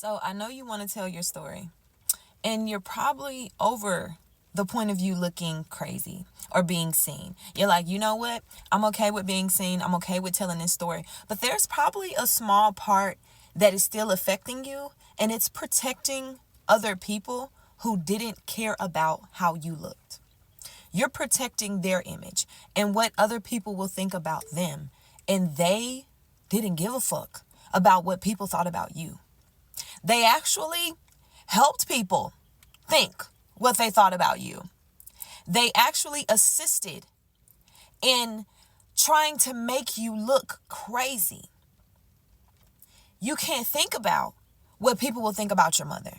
So I know you want to tell your story, and you're probably over the point of you looking crazy or being seen. You're like, you know what? I'm okay with being seen. I'm okay with telling this story. But there's probably a small part that is still affecting you, and it's protecting other people who didn't care about how you looked. You're protecting their image and what other people will think about them. And they didn't give a fuck about what people thought about you. They actually helped people think what they thought about you. They actually assisted in trying to make you look crazy. You can't think about what people will think about your mother.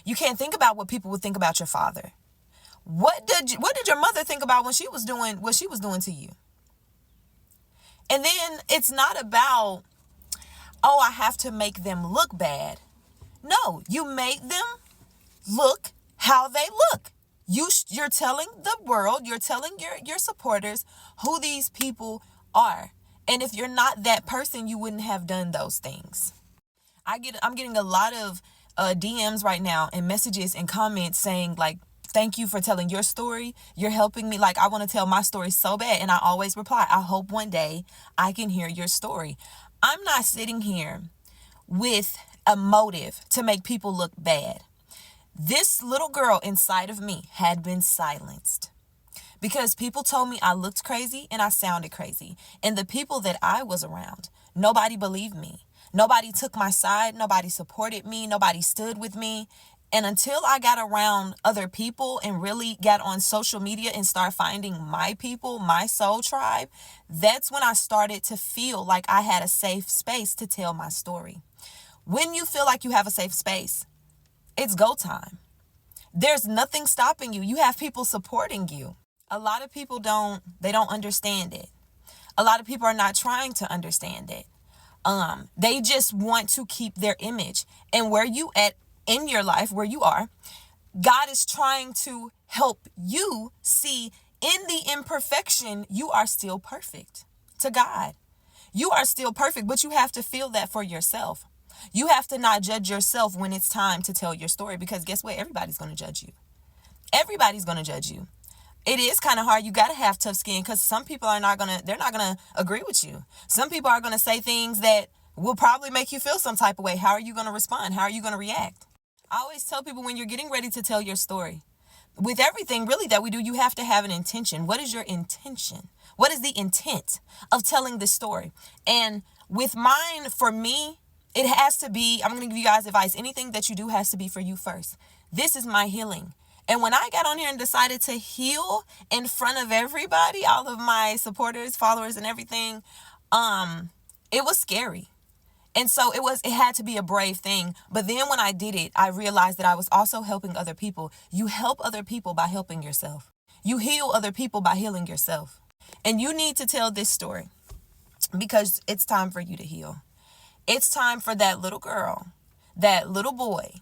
You can't think about what people will think about your father. What did your mother think about when she was doing what she was doing to you? And then it's not about, oh, I have to make them look bad. No, you make them look how they look. You're telling the world, you're telling your supporters who these people are. And if you're not that person, you wouldn't have done those things. I'm getting a lot of DMs right now and messages and comments saying like, thank you for telling your story. You're helping me. Like, I want to tell my story so bad. And I always reply, I hope one day I can hear your story. I'm not sitting here with a motive to make people look bad. This little girl inside of me had been silenced because people told me I looked crazy and I sounded crazy. And the people that I was around, nobody believed me. Nobody took my side. Nobody supported me. Nobody stood with me. And until I got around other people and really got on social media and start finding my people, my soul tribe, that's when I started to feel like I had a safe space to tell my story. When you feel like you have a safe space, it's go time. There's nothing stopping you. You have people supporting you. A lot of people don't understand it. A lot of people are not trying to understand it. They just want to keep their image. And where you at in your life, where you are, God is trying to help you see in the imperfection, you are still perfect to God. You are still perfect, but you have to feel that for yourself. You have to not judge yourself when it's time to tell your story, because guess what? Everybody's going to judge you. Everybody's going to judge you. It is kind of hard. You got to have tough skin because some people they're not going to agree with you. Some people are going to say things that will probably make you feel some type of way. How are you going to respond? How are you going to react? I always tell people when you're getting ready to tell your story, with everything really that we do, you have to have an intention. What is your intention? What is the intent of telling this story? And with mine, for me, it has to be, I'm going to give you guys advice. Anything that you do has to be for you first. This is my healing. And when I got on here and decided to heal in front of everybody, all of my supporters, followers, and everything, it was scary. And so it had to be a brave thing. But then when I did it, I realized that I was also helping other people. You help other people by helping yourself. You heal other people by healing yourself. And you need to tell this story because it's time for you to heal. It's time for that little girl, that little boy,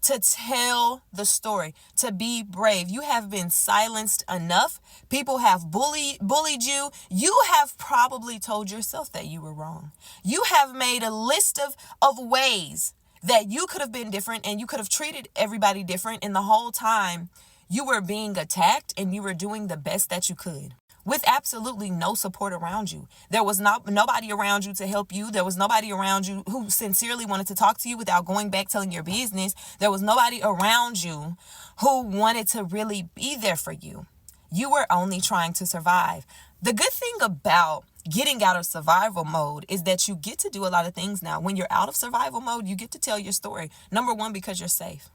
to tell the story, to be brave. You have been silenced enough. People have bullied you. You have probably told yourself that you were wrong. You have made a list of ways that you could have been different and you could have treated everybody different. And the whole time you were being attacked and you were doing the best that you could with absolutely no support around you. There was nobody around you to help you. There was nobody around you who sincerely wanted to talk to you without going back telling your business. There was nobody around you who wanted to really be there for you. You were only trying to survive. The good thing about getting out of survival mode is that you get to do a lot of things now. When you're out of survival mode, you get to tell your story. Number one, because you're safe.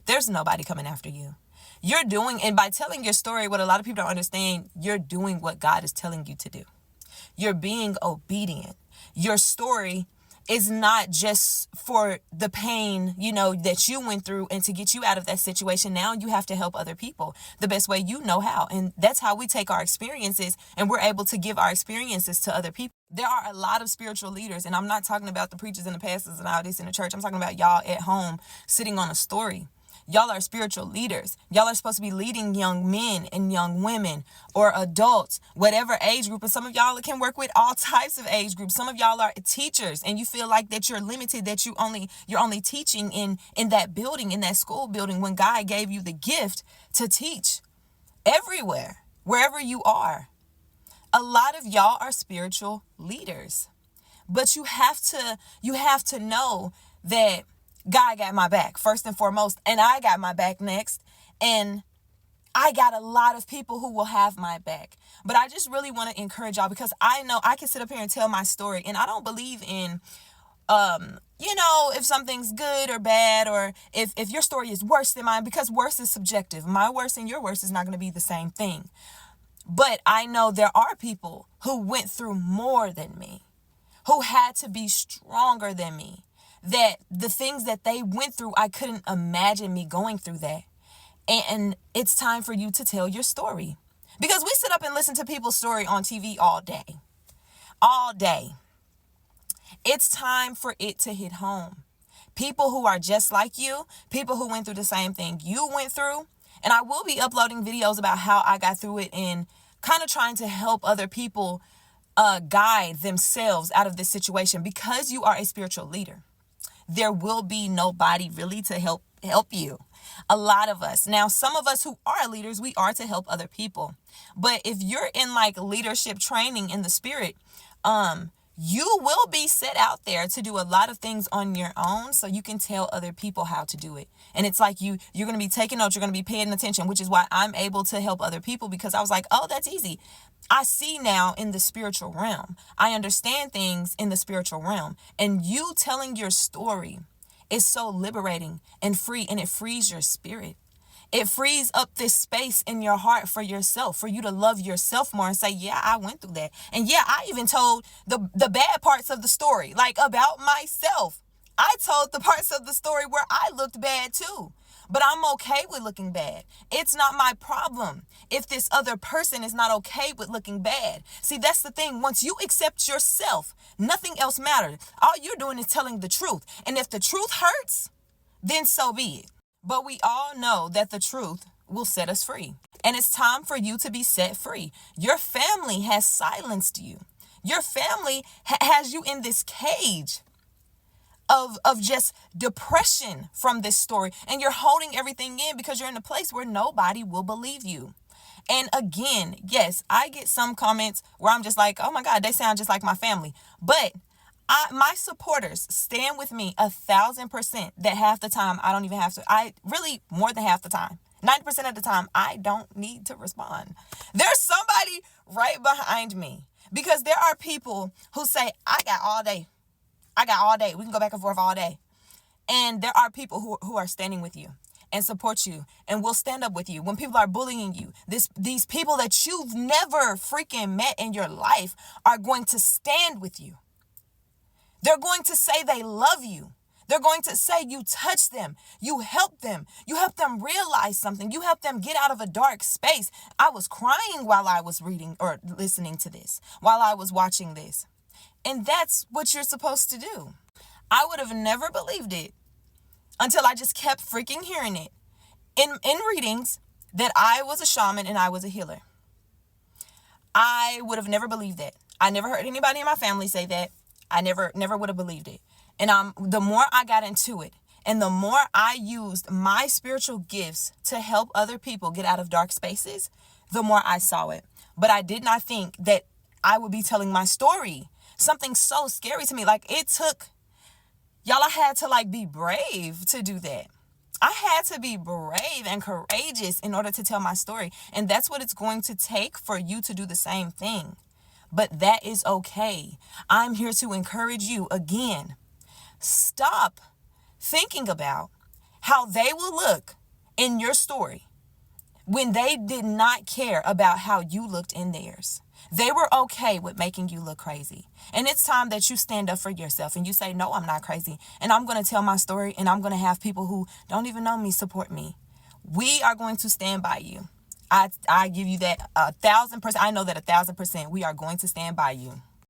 There's nobody coming after you. You're doing, and by telling your story, what a lot of people don't understand, you're doing what God is telling you to do. You're being obedient. Your story is not just for the pain, that you went through and to get you out of that situation. Now you have to help other people the best way you know how. And that's how we take our experiences and we're able to give our experiences to other people. There are a lot of spiritual leaders, and I'm not talking about the preachers and the pastors and all this in the church. I'm talking about y'all at home sitting on a story. Y'all are spiritual leaders. Y'all are supposed to be leading young men and young women or adults, whatever age group. And some of y'all can work with all types of age groups. Some of y'all are teachers and you feel like that you're limited, that you're only teaching in that building, in that school building, when God gave you the gift to teach everywhere, wherever you are. A lot of y'all are spiritual leaders. But you have to know that God got my back first and foremost, and I got my back next, and I got a lot of people who will have my back. But I just really want to encourage y'all, because I know I can sit up here and tell my story, and I don't believe in if something's good or bad, or if your story is worse than mine, because worse is subjective. My worst and your worst is not going to be the same thing. But I know there are people who went through more than me, who had to be stronger than me, that the things that they went through, I couldn't imagine me going through that. And it's time for you to tell your story, because we sit up and listen to people's story on TV all day. It's time for it to hit home. People who are just like you, people who went through the same thing you went through. And I will be uploading videos about how I got through it and kind of trying to help other people guide themselves out of this situation. Because you are a spiritual leader, there will be nobody really to help you. A lot of us. Now, some of us who are leaders, we are to help other people. But if you're in like leadership training in the spirit, you will be set out there to do a lot of things on your own, so you can tell other people how to do it. And it's like you're going to be taking notes, you're going to be paying attention, which is why I'm able to help other people, because I was like, oh, that's easy. I see now in the spiritual realm. I understand things in the spiritual realm. And you telling your story is so liberating and free, and it frees your spirit. It frees up this space in your heart for yourself, for you to love yourself more and say, yeah, I went through that. And yeah, I even told the bad parts of the story, like about myself. I told the parts of the story where I looked bad too. But I'm okay with looking bad. It's not my problem if this other person is not okay with looking bad. See, that's the thing. Once you accept yourself, nothing else matters. All you're doing is telling the truth. And if the truth hurts, then so be it. But we all know that the truth will set us free. And it's time for you to be set free. Your family has silenced you. Your family has you in this cage of just depression from this story. And you're holding everything in because you're in a place where nobody will believe you. And again, yes, I get some comments where I'm just like, oh my God, they sound just like my family. But my supporters stand with me 1,000%, that half the time I don't even have to. I really, more than half the time, 90% of the time, I don't need to respond. There's somebody right behind me, because there are people who say, I got all day. We can go back and forth all day. And there are people who are standing with you and support you and will stand up with you when people are bullying you. These people that you've never freaking met in your life are going to stand with you. They're going to say they love you. They're going to say you touch them. You help them. You help them realize something. You help them get out of a dark space. I was crying while I was reading or listening to this, while I was watching this. And that's what you're supposed to do. I would have never believed it until I just kept freaking hearing it in readings that I was a shaman and I was a healer. I would have never believed that. I never heard anybody in my family say that. I never would have believed it. And the more I got into it, and the more I used my spiritual gifts to help other people get out of dark spaces, the more I saw it. But I did not think that I would be telling my story. Something so scary to me. Like, it took, y'all, I had to be brave to do that. I had to be brave and courageous in order to tell my story. And that's what it's going to take for you to do the same thing. But that is okay. I'm here to encourage you again. Stop thinking about how they will look in your story when they did not care about how you looked in theirs. They were okay with making you look crazy. And it's time that you stand up for yourself and you say, no, I'm not crazy. And I'm going to tell my story, and I'm going to have people who don't even know me support me. We are going to stand by you. I give you that 1,000%. I know that 1,000% we are going to stand by you.